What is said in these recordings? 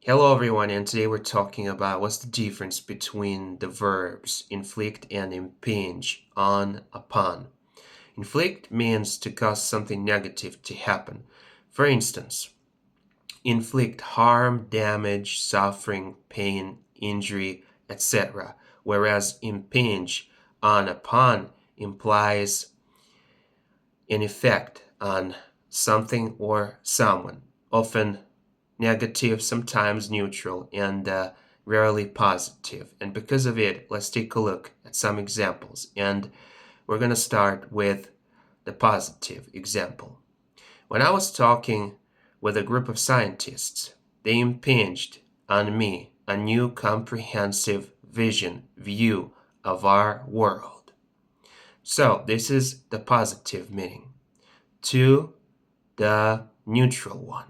Hello everyone, and today we're talking about what's the difference between the verbs inflict and impinge on, upon. Inflict means to cause something negative to happen. For instance, inflict harm, damage, suffering, pain, injury, etc. Whereas impinge on, upon implies an effect on something or someone, often negative, sometimes neutral, and rarely positive. And because of it, let's take a look at some examples. And we're going to start with the positive example. When I was talking with a group of scientists, they impinged on me a new comprehensive view of our world. So this is the positive meaning. To the neutral one.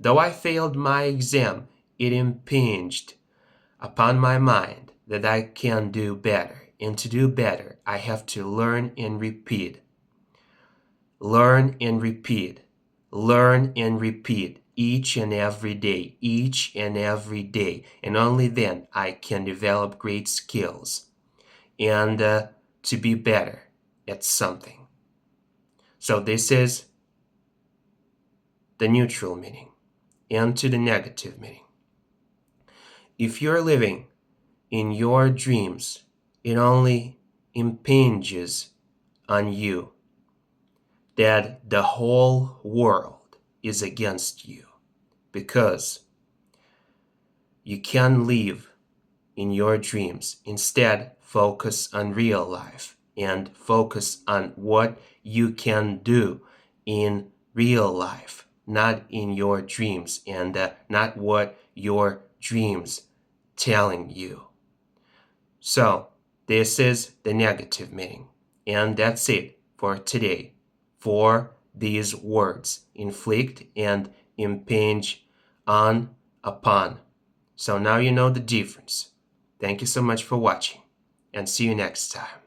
Though I failed my exam, it impinged upon my mind that I can do better. And to do better, I have to learn and repeat. Learn and repeat. Learn and repeat each and every day, each and every day. And only then I can develop great skills and to be better at something. So this is the neutral meaning. And to the negative meaning. If you're living in your dreams, it only impinges on you that the whole world is against you because you can live in your dreams. Instead, focus on real life and focus on what you can do in real life, not in your dreams and not what your dreams telling you. So this is the negative meaning. And that's it for today for these words, inflict and impinge on, upon. So now you know the difference. Thank you so much for watching and see you next time.